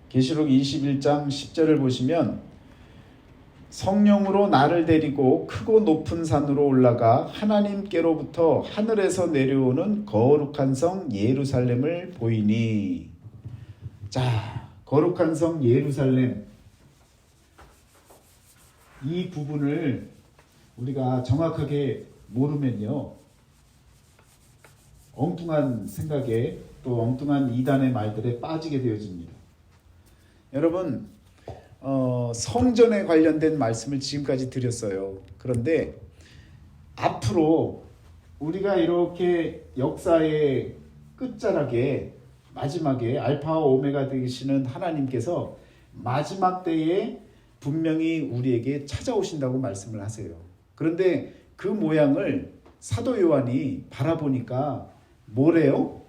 계시록 21장 10절을 보시면 성령으로 나를 데리고 크고 높은 산으로 올라가 하나님께로부터 하늘에서 내려오는 거룩한 성 예루살렘을 보이니. 자, 거룩한 성 예루살렘, 이 부분을 우리가 정확하게 모르면요, 엉뚱한 생각에 또 엉뚱한 이단의 말들에 빠지게 되어집니다. 여러분, 성전에 관련된 말씀을 지금까지 드렸어요. 그런데 앞으로 우리가 이렇게 역사의 끝자락에 마지막에 알파와 오메가 되시는 하나님께서 마지막 때에 분명히 우리에게 찾아오신다고 말씀을 하세요. 그런데 그 모양을 사도 요한이 바라보니까 뭐래요?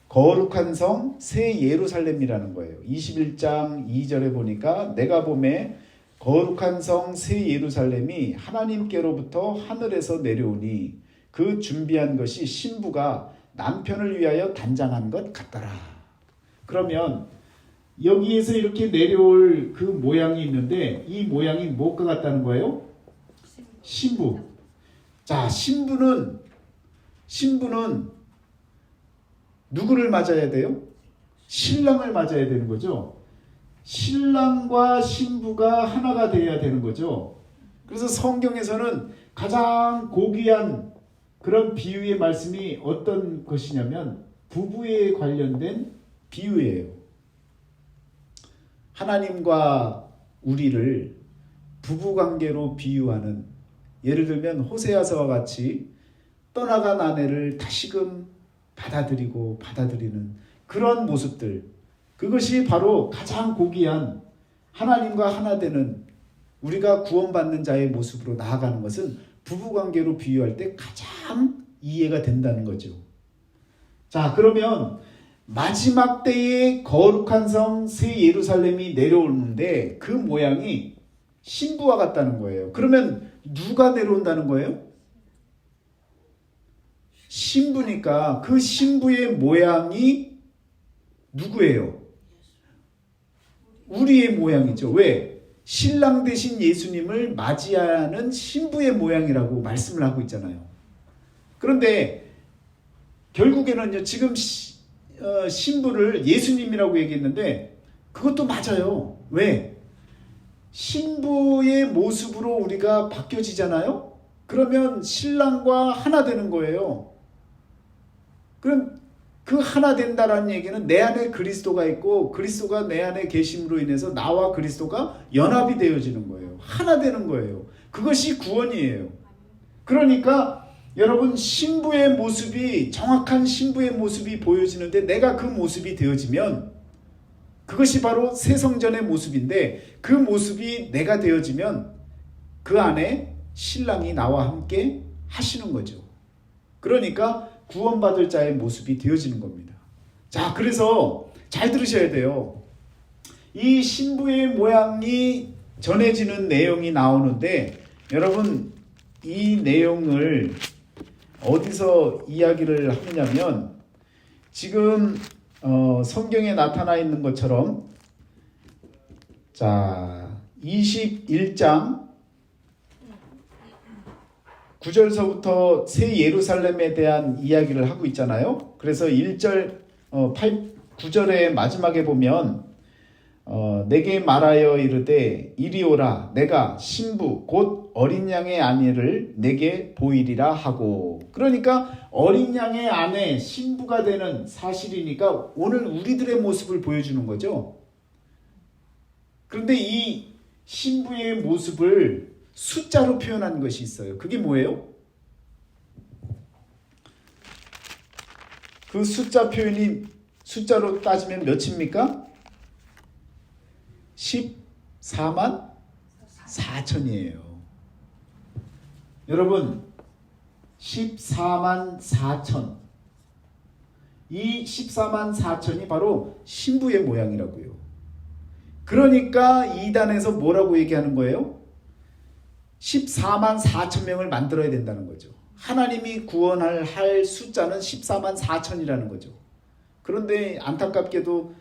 거룩한 성 새 예루살렘이라는 거예요. 21장 2절에 보니까 내가 보매 거룩한 성 새 예루살렘이 하나님께로부터 하늘에서 내려오니 그 준비한 것이 신부가 남편을 위하여 단장한 것 같더라. 그러면 여기에서 이렇게 내려올 그 모양이 있는데 이 모양이 뭐가 같다는 거예요? 신부. 자, 신부는 누구를 맞아야 돼요? 신랑을 맞아야 되는 거죠. 신랑과 신부가 하나가 되어야 되는 거죠. 그래서 성경에서는 가장 고귀한 그런 비유의 말씀이 어떤 것이냐면 부부에 관련된 비유예요. 하나님과 우리를 부부관계로 비유하는, 예를 들면 호세아서와 같이 떠나간 아내를 다시금 받아들이는 그런 모습들, 그것이 바로 가장 고귀한 하나님과 하나 되는 우리가 구원받는 자의 모습으로 나아가는 것은 부부관계로 비유할 때 가장 이해가 된다는 거죠. 자, 그러면 마지막 때에 거룩한 성 새 예루살렘이 내려오는데 그 모양이 신부와 같다는 거예요. 그러면 누가 내려온다는 거예요? 신부니까 그 신부의 모양이 누구예요? 우리의 모양이죠. 왜? 신랑 대신 예수님을 맞이하는 신부의 모양이라고 말씀을 하고 있잖아요. 그런데 결국에는요, 지금 신부를 예수님이라고 얘기했는데 그것도 맞아요. 왜? 신부의 모습으로 우리가 바뀌어지잖아요. 그러면 신랑과 하나 되는 거예요. 그럼 그 하나 된다라는 얘기는 내 안에 그리스도가 있고 그리스도가 내 안에 계심으로 인해서 나와 그리스도가 연합이 되어지는 거예요. 하나 되는 거예요. 그것이 구원이에요. 그러니까 여러분, 신부의 모습이, 정확한 신부의 모습이 보여지는데 내가 그 모습이 되어지면 그것이 바로 새 성전의 모습인데, 그 모습이 내가 되어지면 그 안에 신랑이 나와 함께 하시는 거죠. 그러니까 구원받을 자의 모습이 되어지는 겁니다. 자, 그래서 잘 들으셔야 돼요. 이 신부의 모양이 전해지는 내용이 나오는데, 여러분, 이 내용을 어디서 이야기를 하느냐면 지금 성경에 나타나 있는 것처럼, 자, 21장 9절서부터 새 예루살렘에 대한 이야기를 하고 있잖아요. 그래서 9절의 마지막에 보면 내게 말하여 이르되 이리 오라, 내가 신부 곧 어린 양의 아내를 내게 보이리라 하고. 그러니까 어린 양의 아내, 신부가 되는 사실이니까 오늘 우리들의 모습을 보여주는 거죠. 그런데 이 신부의 모습을 숫자로 표현한 것이 있어요. 그게 뭐예요? 그 숫자 표현이 숫자로 따지면 몇입니까? 14만 4천이에요. 여러분, 14만 4천. 이 14만 4천이 바로 신부의 모양이라고요. 그러니까 이단에서 뭐라고 얘기하는 거예요? 14만 4천 명을 만들어야 된다는 거죠. 하나님이 구원할 숫자는 14만 4천이라는 거죠. 그런데 안타깝게도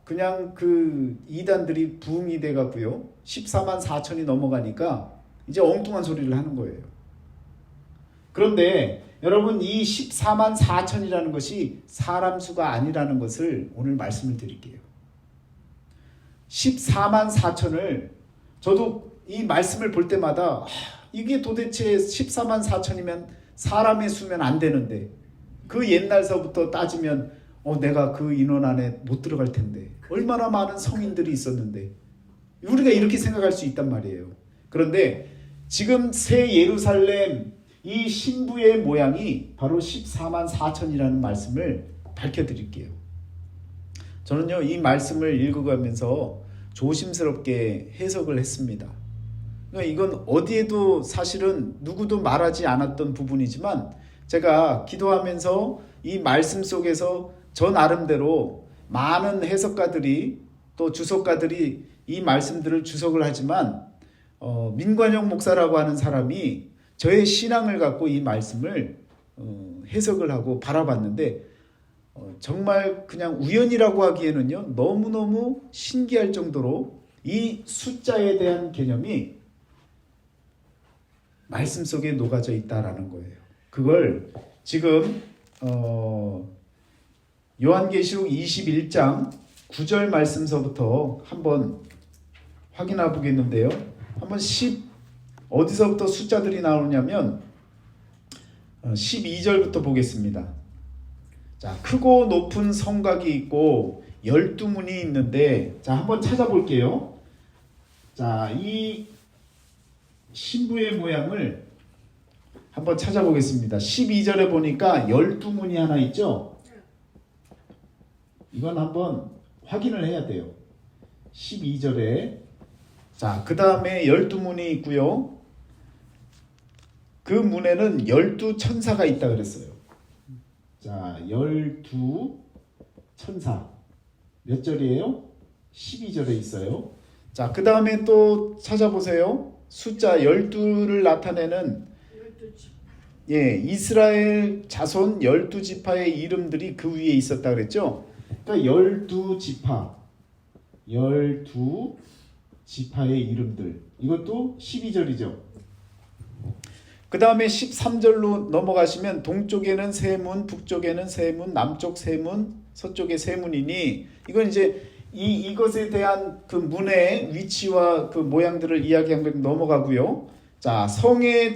그냥 그 이단들이 부흥이 돼가고요. 14만 4천이 넘어가니까 이제 엉뚱한 소리를 하는 거예요. 그런데 여러분 이 14만 4천이라는 것이 사람 수가 아니라는 것을 오늘 말씀을 드릴게요. 14만 4천을 저도 이 말씀을 볼 때마다 이게 도대체 14만 4천이면 사람의 수면 안 되는데 그 옛날서부터 따지면 내가 그 인원 안에 못 들어갈 텐데 얼마나 많은 성인들이 있었는데 우리가 이렇게 생각할 수 있단 말이에요. 그런데 지금 새 예루살렘 이 신부의 모양이 바로 14만 4천이라는 말씀을 밝혀드릴게요. 저는요 이 말씀을 읽어가면서 조심스럽게 해석을 했습니다. 그러니까 이건 어디에도 사실은 누구도 말하지 않았던 부분이지만 제가 기도하면서 이 말씀 속에서 저 나름대로 많은 해석가들이 또 주석가들이 이 말씀들을 주석을 하지만 민관용 목사라고 하는 사람이 저의 신앙을 갖고 이 말씀을 해석을 하고 바라봤는데 정말 그냥 우연이라고 하기에는요 너무너무 신기할 정도로 이 숫자에 대한 개념이 말씀 속에 녹아져 있다라는 거예요. 그걸 지금 요한계시록 21장 9절 말씀서부터 한번 확인해 보겠는데요. 한번 어디서부터 숫자들이 나오냐면 12절부터 보겠습니다. 자, 크고 높은 성곽이 있고 12문이 있는데 자, 한번 찾아볼게요. 자, 이 신부의 모양을 한번 찾아보겠습니다. 12절에 보니까 12문이 하나 있죠? 이건 한번 확인을 해야 돼요. 12절에 자, 그 다음에 12문이 있고요. 그 문에는 12천사가 있다 그랬어요. 자, 12천사 몇 절이에요? 12절에 있어요. 자, 그 다음에 또 찾아보세요. 숫자 12를 나타내는 이스라엘 자손 12지파의 이름들이 그 위에 있었다 그랬죠. 그러니까 12지파 12지파의 이름들 이것도 12절이죠. 그 다음에 13절로 넘어가시면 동쪽에는 세 문, 북쪽에는 세 문, 남쪽 세 문, 서쪽에 세 문이니 이건 이제 이것에 대한 그 문의 위치와 그 모양들을 이야기한 걸 넘어가고요. 자, 성의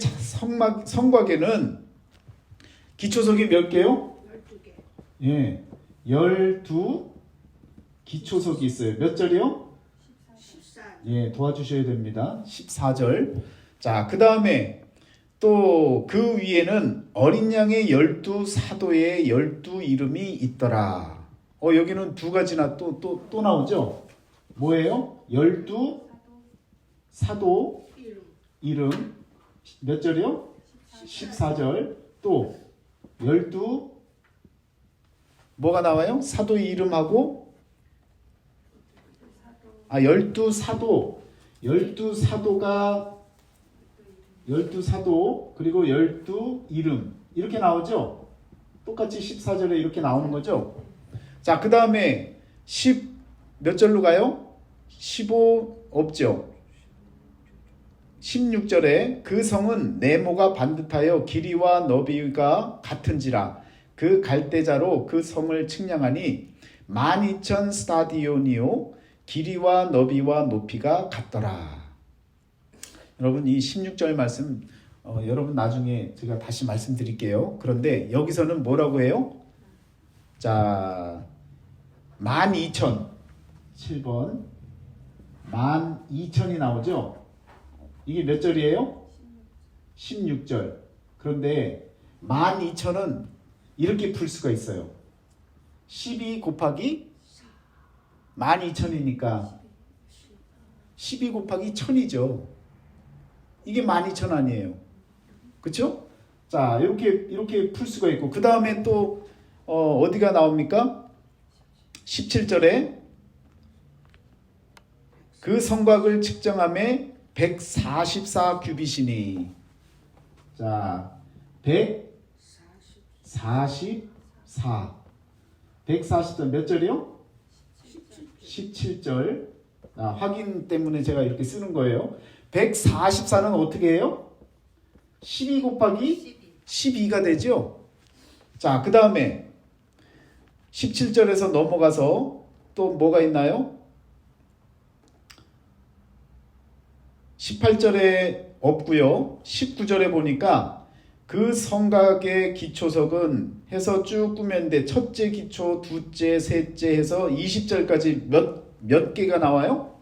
성곽에는 기초석이 몇 개요? 12개. 예, 12 기초석이 있어요. 몇 절이요? 14. 예, 도와주셔야 됩니다. 14절. 자, 그 다음에 또 그 위에는 어린 양의 12사도의 12 이름이 있더라. 여기는 두 가지나 또 나오죠? 뭐예요? 12사도 이름. 몇 절이요? 14절. 또 12 뭐가 나와요? 사도의 이름하고 12사도. 12사도가 12사도 그리고 12 이름 이렇게 나오죠? 똑같이 14절에 이렇게 나오는 거죠? 자, 그 다음에 10 몇 절로 가요? 15 없죠? 16절에 그 성은 네모가 반듯하여 길이와 너비가 같은지라 그 갈대자로 그 성을 측량하니 12,000 스타디오니오 길이와 너비와 높이가 같더라. 여러분 이 16절 말씀 여러분 나중에 제가 다시 말씀드릴게요. 그런데 여기서는 뭐라고 해요? 자, 12,000 7번 12,000이 나오죠? 이게 몇 절이에요? 16절. 그런데 12,000은 이렇게 풀 수가 있어요. 12 곱하기 12,000이니까 12 곱하기 1000이죠. 이게 12,000 아니에요. 그렇죠? 자, 이렇게 풀 수가 있고 그 다음에 또 어디가 나옵니까? 17절에 그 성곽을 측정함에 144규빗이니 자, 144 144몇 절이요? 17절. 확인 때문에 제가 이렇게 쓰는 거예요. 144는 어떻게 해요? 12 곱하기 12가 되죠. 자, 그 다음에 17절에서 넘어가서 또 뭐가 있나요? 18절에 없고요. 19절에 보니까 그 성곽의 기초석은 해서 쭉 꾸몄는데 첫째 기초, 둘째, 셋째 해서 20절까지 몇 개가 나와요?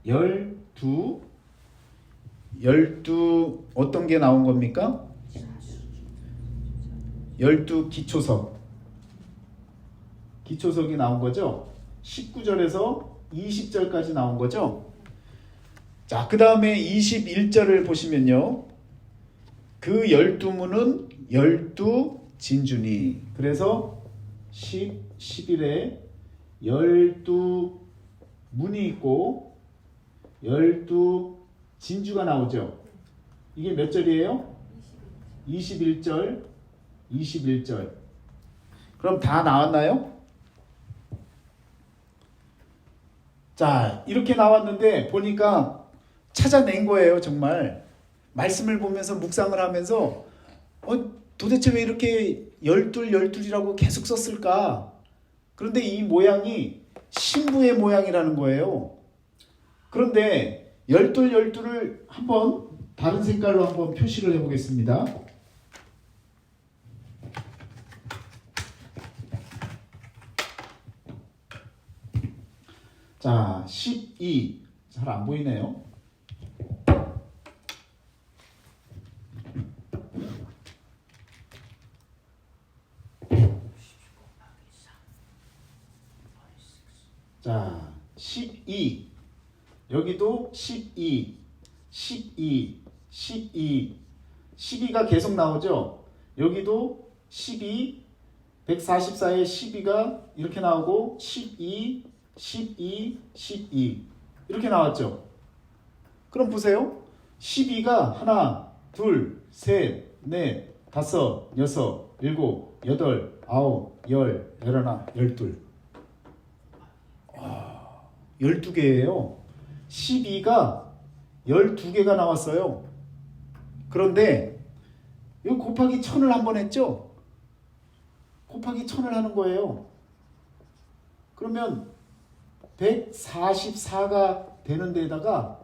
12 어떤 게 나온 겁니까? 12 기초석이 나온 거죠. 19절에서 20절까지 나온 거죠. 자, 그 다음에 21절을 보시면요. 그 12문은 12 진주니. 그래서 11에 12 문이 있고 12 진주가 나오죠. 이게 몇 절이에요? 21절. 그럼 다 나왔나요? 자, 이렇게 나왔는데 보니까 찾아낸 거예요. 정말 말씀을 보면서 묵상을 하면서 도대체 왜 이렇게 12이라고 계속 썼을까? 그런데 이 모양이 신부의 모양이라는 거예요. 그런데 12를 한번 다른 색깔로 한번 표시를 해보겠습니다. 자, 12. 잘 안 보이네요. 자, 12. 여기도 12. 12가 계속 나오죠. 여기도 12. 144에 12가 이렇게 나오고 12 이렇게 나왔죠. 그럼 보세요. 12가 하나, 둘, 셋, 넷, 다섯, 여섯, 일곱, 여덟, 아홉, 열, 열하나, 열둘. 12개예요. 12가 12개가 나왔어요. 그런데 이거 곱하기 1000을 한번 했죠. 곱하기 1000을 하는 거예요. 그러면 144가 되는 데다가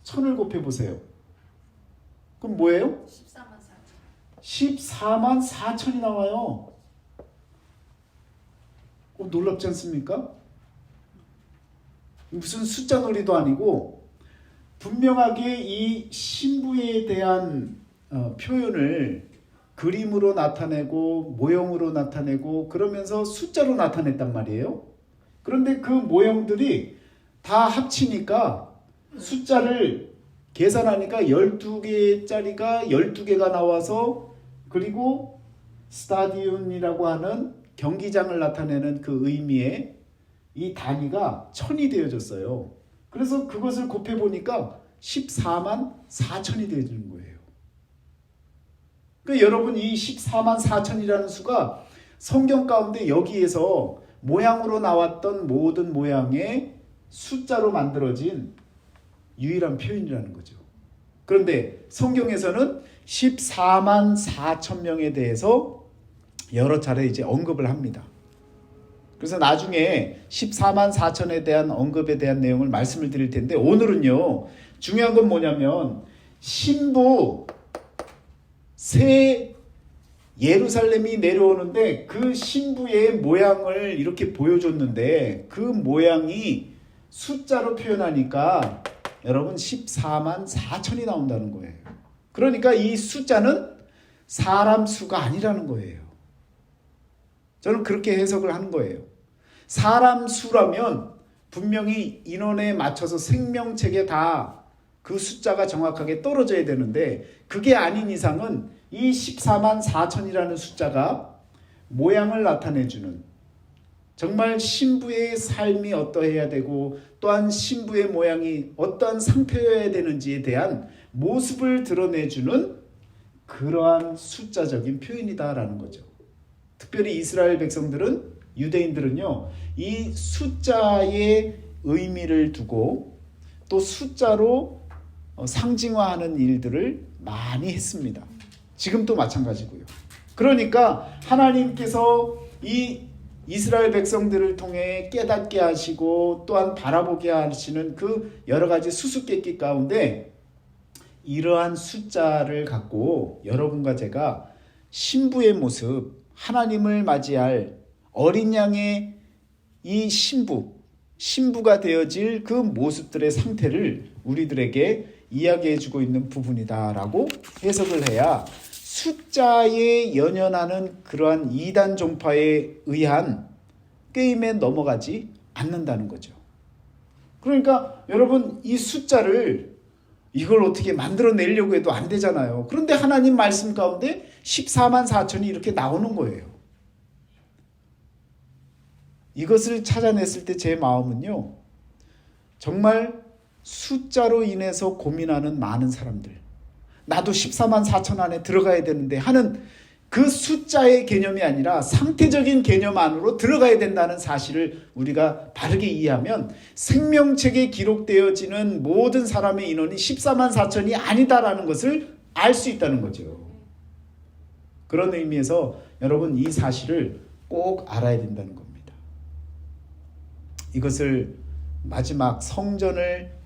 1000을 곱해 보세요. 그럼 뭐예요? 14만 4천이 나와요. 놀랍지 않습니까? 무슨 숫자 놀이도 아니고 분명하게 이 신부에 대한 표현을 그림으로 나타내고 모형으로 나타내고 그러면서 숫자로 나타냈단 말이에요. 그런데 그 모형들이 다 합치니까 숫자를 계산하니까 12개짜리가 12개가 나와서 그리고 스타디움이라고 하는 경기장을 나타내는 그 의미의 이 단위가 1000이 되어졌어요. 그래서 그것을 곱해보니까 14만 4천이 되어지는 거예요. 그러니까 여러분 이 14만 4천이라는 수가 성경 가운데 여기에서 모양으로 나왔던 모든 모양의 숫자로 만들어진 유일한 표현이라는 거죠. 그런데 성경에서는 14만 4천 명에 대해서 여러 차례 이제 언급을 합니다. 그래서 나중에 14만 4천에 대한 언급에 대한 내용을 말씀을 드릴 텐데 오늘은요. 중요한 건 뭐냐면 신부 새 예루살렘이 내려오는데 그 신부의 모양을 이렇게 보여줬는데 그 모양이 숫자로 표현하니까 여러분 14만 4천이 나온다는 거예요. 그러니까 이 숫자는 사람 수가 아니라는 거예요. 저는 그렇게 해석을 하는 거예요. 사람 수라면 분명히 인원에 맞춰서 생명책에 다 그 숫자가 정확하게 떨어져야 되는데 그게 아닌 이상은 이 14만 4천이라는 숫자가 모양을 나타내주는 정말 신부의 삶이 어떠해야 되고 또한 신부의 모양이 어떠한 상태여야 되는지에 대한 모습을 드러내주는 그러한 숫자적인 표현이다라는 거죠. 특별히 이스라엘 백성들은, 유대인들은요, 이 숫자의 의미를 두고 또 숫자로 상징화하는 일들을 많이 했습니다. 지금도 마찬가지고요. 그러니까 하나님께서 이 이스라엘 백성들을 통해 깨닫게 하시고 또한 바라보게 하시는 그 여러 가지 수수께끼 가운데 이러한 숫자를 갖고 여러분과 제가 신부의 모습, 하나님을 맞이할 어린 양의 이 신부가 되어질 그 모습들의 상태를 우리들에게 이야기해주고 있는 부분이다라고 해석을 해야 숫자에 연연하는 그러한 이단 종파에 의한 게임에 넘어가지 않는다는 거죠. 그러니까 여러분, 이 숫자를 이걸 어떻게 만들어내려고 해도 안 되잖아요. 그런데 하나님 말씀 가운데 14만 4천이 이렇게 나오는 거예요. 이것을 찾아냈을 때 제 마음은요, 정말 숫자로 인해서 고민하는 많은 사람들, 나도 14만 4천 안에 들어가야 되는데 하는 그 숫자의 개념이 아니라 상태적인 개념 안으로 들어가야 된다는 사실을 우리가 바르게 이해하면 생명책에 기록되어지는 모든 사람의 인원이 14만 4천이 아니다라는 것을 알 수 있다는 거죠. 그런 의미에서 여러분, 이 사실을 꼭 알아야 된다는 겁니다. 이것을 마지막 성전을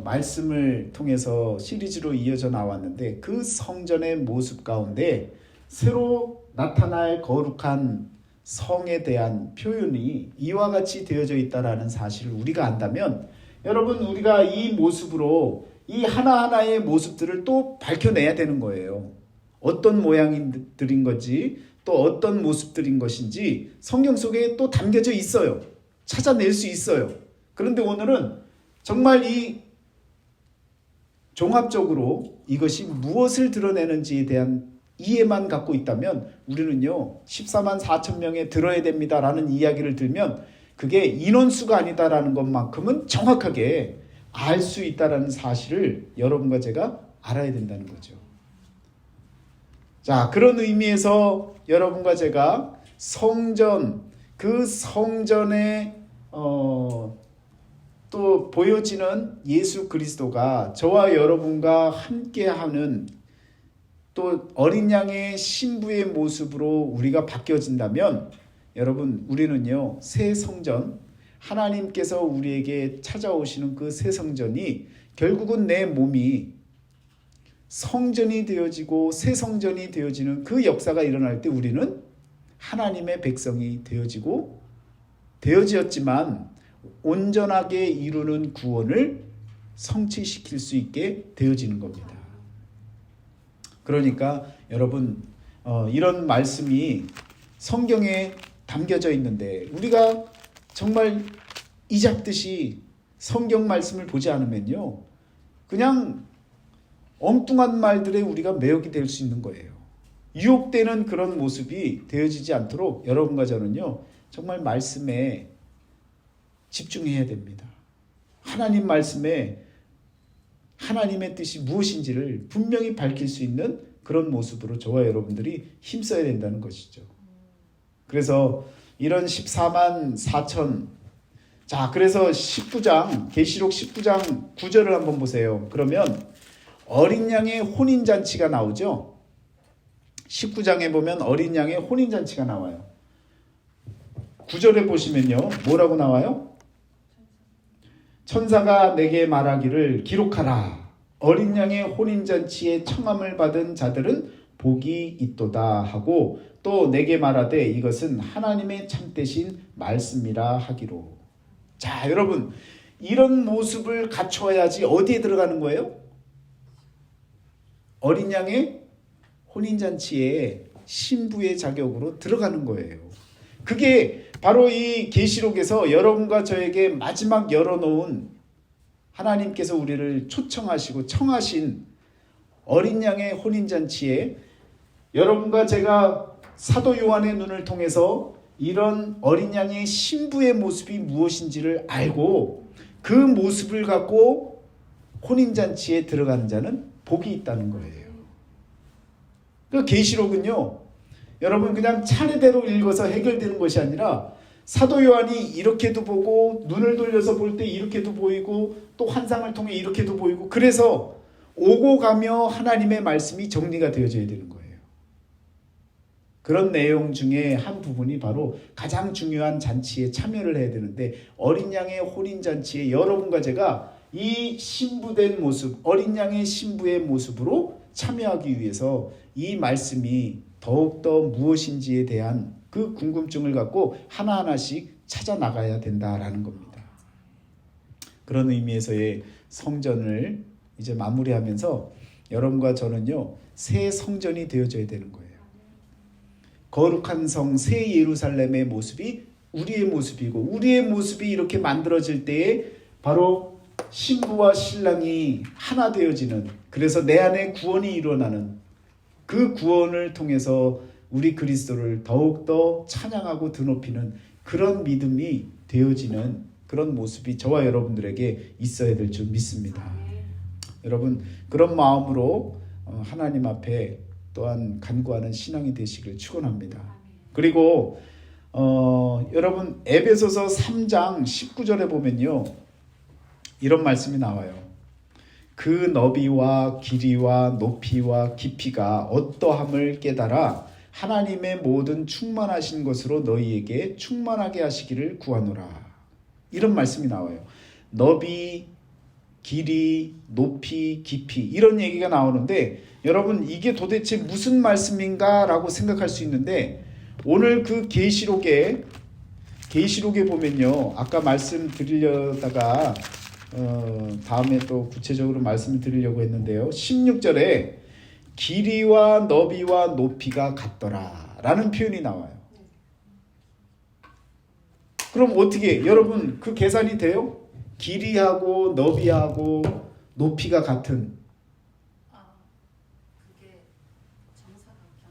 말씀을 통해서 시리즈로 이어져 나왔는데, 그 성전의 모습 가운데 새로 나타날 거룩한 성에 대한 표현이 이와 같이 되어져 있다라는 사실을 우리가 안다면, 여러분, 우리가 이 모습으로 이 하나하나의 모습들을 또 밝혀내야 되는 거예요. 어떤 모양들인 건지, 또 어떤 모습들인 것인지 성경 속에 또 담겨져 있어요. 찾아낼 수 있어요. 그런데 오늘은 정말 이 종합적으로 이것이 무엇을 드러내는지에 대한 이해만 갖고 있다면 우리는요, 14만 4천 명에 들어야 됩니다라는 이야기를 들면 그게 인원수가 아니다라는 것만큼은 정확하게 알 수 있다라는 사실을 여러분과 제가 알아야 된다는 거죠. 자, 그런 의미에서 여러분과 제가 성전, 그 성전에 또 보여지는 예수 그리스도가 저와 여러분과 함께하는 또 어린 양의 신부의 모습으로 우리가 바뀌어진다면, 여러분, 우리는요, 새 성전, 하나님께서 우리에게 찾아오시는 그 새 성전이 결국은 내 몸이 성전이 되어지고 새 성전이 되어지는 그 역사가 일어날 때 우리는 하나님의 백성이 되어지었지만 온전하게 이루는 구원을 성취시킬 수 있게 되어지는 겁니다. 그러니까 여러분, 이런 말씀이 성경에 담겨져 있는데 우리가 정말 이잡듯이 성경 말씀을 보지 않으면요, 그냥 엉뚱한 말들에 우리가 매혹이 될 수 있는 거예요. 유혹되는 그런 모습이 되어지지 않도록 여러분과 저는요, 정말 말씀에 집중해야 됩니다. 하나님 말씀에 하나님의 뜻이 무엇인지를 분명히 밝힐 수 있는 그런 모습으로 저와 여러분들이 힘써야 된다는 것이죠. 그래서 이런 14만 4천, 자, 그래서 19장, 계시록 19장 9절을 한번 보세요. 그러면 어린 양의 혼인잔치가 나오죠. 19장에 보면 어린 양의 혼인잔치가 나와요. 9절에 보시면요, 뭐라고 나와요? 천사가 내게 말하기를 기록하라. 어린 양의 혼인잔치에 청함을 받은 자들은 복이 있도다 하고, 또 내게 말하되 이것은 하나님의 참되신 말씀이라 하기로. 자, 여러분, 이런 모습을 갖춰야지 어디에 들어가는 거예요? 어린 양의 혼인잔치에 신부의 자격으로 들어가는 거예요. 그게 바로 이 계시록에서 여러분과 저에게 마지막 열어놓은, 하나님께서 우리를 초청하시고 청하신 어린 양의 혼인잔치에 여러분과 제가 사도 요한의 눈을 통해서 이런 어린 양의 신부의 모습이 무엇인지를 알고 그 모습을 갖고 혼인잔치에 들어가는 자는 복이 있다는 거예요. 그 계시록은요, 여러분 그냥 차례대로 읽어서 해결되는 것이 아니라 사도 요한이 이렇게도 보고 눈을 돌려서 볼 때 이렇게도 보이고 또 환상을 통해 이렇게도 보이고 그래서 오고 가며 하나님의 말씀이 정리가 되어져야 되는 거예요. 그런 내용 중에 한 부분이 바로 가장 중요한 잔치에 참여를 해야 되는데 어린 양의 혼인잔치에 여러분과 제가 이 신부된 모습, 어린 양의 신부의 모습으로 참여하기 위해서 이 말씀이 더욱더 무엇인지에 대한 그 궁금증을 갖고 하나하나씩 찾아 나가야 된다라는 겁니다. 그런 의미에서의 성전을 이제 마무리하면서 여러분과 저는요, 새 성전이 되어져야 되는 거예요. 거룩한 성, 새 예루살렘의 모습이 우리의 모습이고 우리의 모습이 이렇게 만들어질 때에 바로 신부와 신랑이 하나 되어지는, 그래서 내 안에 구원이 일어나는 그 구원을 통해서 우리 그리스도를 더욱더 찬양하고 드높이는 그런 믿음이 되어지는 그런 모습이 저와 여러분들에게 있어야 될 줄 믿습니다. 여러분 그런 마음으로 하나님 앞에 또한 간구하는 신앙이 되시길 축원합니다. 그리고 여러분 에베소서 3장 19절에 보면요, 이런 말씀이 나와요. 그 너비와 길이와 높이와 깊이가 어떠함을 깨달아 하나님의 모든 충만하신 것으로 너희에게 충만하게 하시기를 구하노라. 이런 말씀이 나와요. 너비, 길이, 높이, 깊이 이런 얘기가 나오는데 여러분 이게 도대체 무슨 말씀인가 라고 생각할 수 있는데 오늘 그 계시록에 보면요, 아까 말씀드리려다가 다음에 또 구체적으로 말씀을 드리려고 했는데요, 16절에 길이와 너비와 높이가 같더라 라는 표현이 나와요. 그럼 어떻게 여러분 그 계산이 돼요? 길이하고 너비하고 높이가 같은. 그게 정사각형.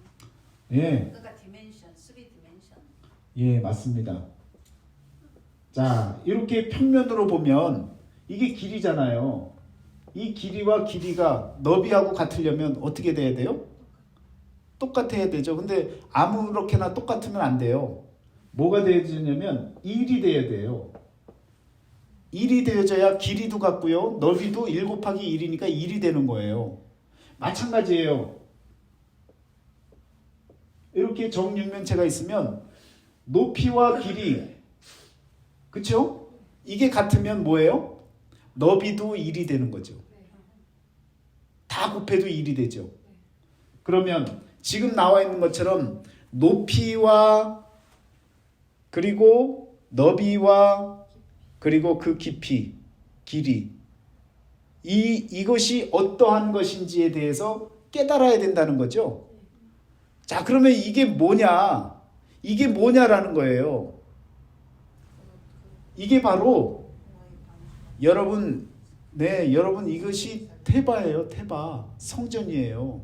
예. 그러니까 디멘션, 3디멘션. 예, 맞습니다. 자, 이렇게 평면으로 보면 이게 길이잖아요. 이 길이와 길이가 너비하고 같으려면 어떻게 돼야 돼요? 똑같아야 되죠. 근데 아무렇게나 똑같으면 안 돼요. 뭐가 되어지냐면 1이 돼야 돼요. 1이 되어져야 길이도 같고요, 너비도 1 곱하기 1이니까 1이 되는 거예요. 마찬가지예요. 이렇게 정육면체가 있으면 높이와 길이, 그렇죠? 이게 같으면 뭐예요? 너비도 1이 되는 거죠. 다 곱해도 1이 되죠. 그러면 지금 나와 있는 것처럼 높이와 그리고 너비와 그리고 그 깊이, 길이, 이것이 어떠한 것인지에 대해서 깨달아야 된다는 거죠. 자, 그러면 이게 뭐냐? 이게 뭐냐라는 거예요. 이게 바로 여러분 이것이 테바예요. 테바. 성전이에요.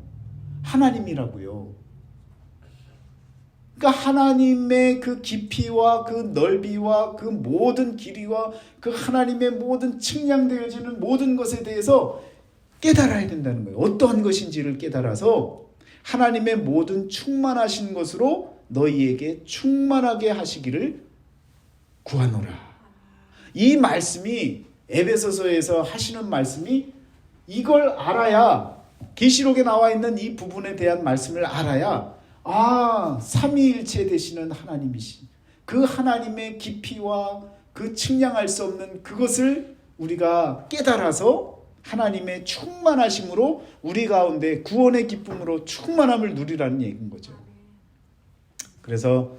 하나님이라고요. 그러니까 하나님의 그 깊이와 그 넓이와 그 모든 길이와 그 하나님의 모든 측량되어지는 모든 것에 대해서 깨달아야 된다는 거예요. 어떠한 것인지를 깨달아서 하나님의 모든 충만하신 것으로 너희에게 충만하게 하시기를 구하노라. 이 말씀이 에베소서에서 하시는 말씀이, 이걸 알아야, 계시록에 나와 있는 이 부분에 대한 말씀을 알아야 삼위일체 되시는 하나님이신 그 하나님의 깊이와 그 측량할 수 없는 그것을 우리가 깨달아서 하나님의 충만하심으로 우리 가운데 구원의 기쁨으로 충만함을 누리라는 얘기인 거죠. 그래서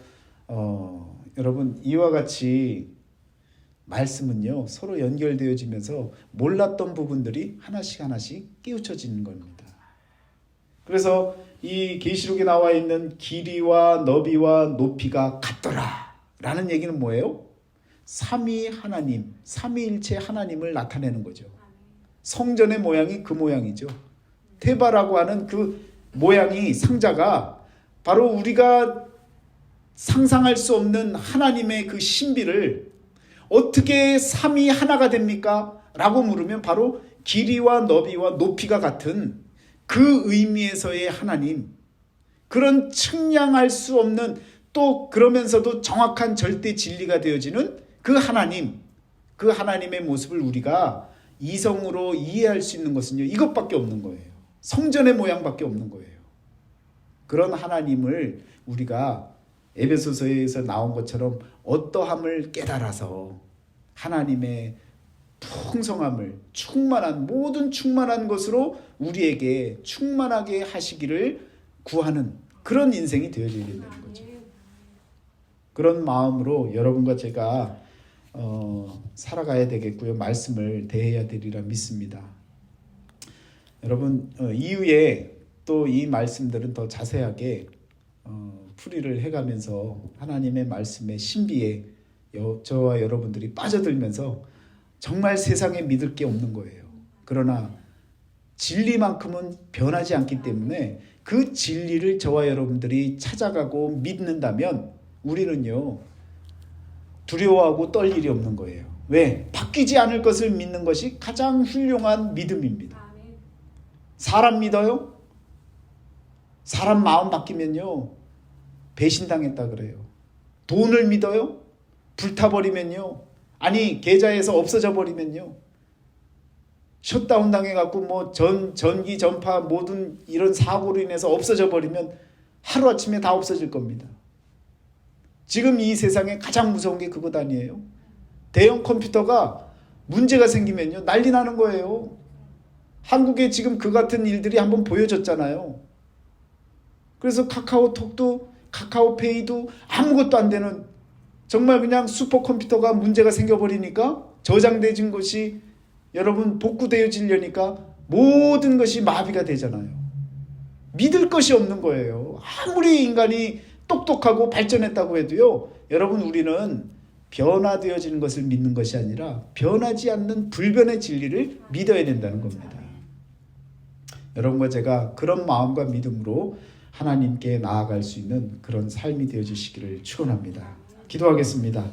여러분 이와 같이 말씀은요 서로 연결되어지면서 몰랐던 부분들이 하나씩 깨우쳐지는 겁니다. 그래서 이 계시록에 나와 있는 길이와 너비와 높이가 같더라 라는 얘기는 뭐예요? 삼위 하나님, 삼위일체 하나님을 나타내는 거죠. 성전의 모양이 그 모양이죠. 테바라고 하는 그 모양이, 상자가 바로 우리가 상상할 수 없는 하나님의 그 신비를 어떻게 삼위 하나가 됩니까? 라고 물으면 바로 길이와 너비와 높이가 같은 그 의미에서의 하나님, 그런 측량할 수 없는, 또 그러면서도 정확한 절대 진리가 되어지는 그 하나님, 그 하나님의 모습을 우리가 이성으로 이해할 수 있는 것은요, 이것밖에 없는 거예요. 성전의 모양밖에 없는 거예요. 그런 하나님을 우리가 에베소서에서 나온 것처럼 어떠함을 깨달아서 하나님의 풍성함을, 충만한, 모든 충만한 것으로 우리에게 충만하게 하시기를 구하는 그런 인생이 되어져야 된다는 거죠. 그런 마음으로 여러분과 제가 살아가야 되겠고요. 말씀을 대해야 되리라 믿습니다. 여러분, 이후에 또 이 말씀들은 더 자세하게 풀이를 해가면서 하나님의 말씀의 신비에 저와 여러분들이 빠져들면서 정말 세상에 믿을 게 없는 거예요. 그러나 진리만큼은 변하지 않기 때문에 그 진리를 저와 여러분들이 찾아가고 믿는다면 우리는요, 두려워하고 떨 일이 없는 거예요. 왜? 바뀌지 않을 것을 믿는 것이 가장 훌륭한 믿음입니다. 사람 믿어요? 사람 마음 바뀌면요, 배신당했다 그래요. 돈을 믿어요? 불타버리면요, 아니 계좌에서 없어져 버리면요, 셧다운 당해갖고 뭐 전기 전파 모든 이런 사고로 인해서 없어져 버리면 하루아침에 다 없어질 겁니다. 지금 이 세상에 가장 무서운 게 그것 아니에요? 대형 컴퓨터가 문제가 생기면요, 난리 나는 거예요. 한국에 지금 그 같은 일들이 한번 보여졌잖아요. 그래서 카카오톡도 카카오페이도 아무것도 안 되는, 정말 그냥 슈퍼컴퓨터가 문제가 생겨버리니까, 저장되진 것이 여러분 복구되어지려니까 모든 것이 마비가 되잖아요. 믿을 것이 없는 거예요. 아무리 인간이 똑똑하고 발전했다고 해도요, 여러분, 우리는 변화되어지는 것을 믿는 것이 아니라 변하지 않는 불변의 진리를 믿어야 된다는 겁니다. 여러분과 제가 그런 마음과 믿음으로 하나님께 나아갈 수 있는 그런 삶이 되어주시기를 축원합니다. 기도하겠습니다.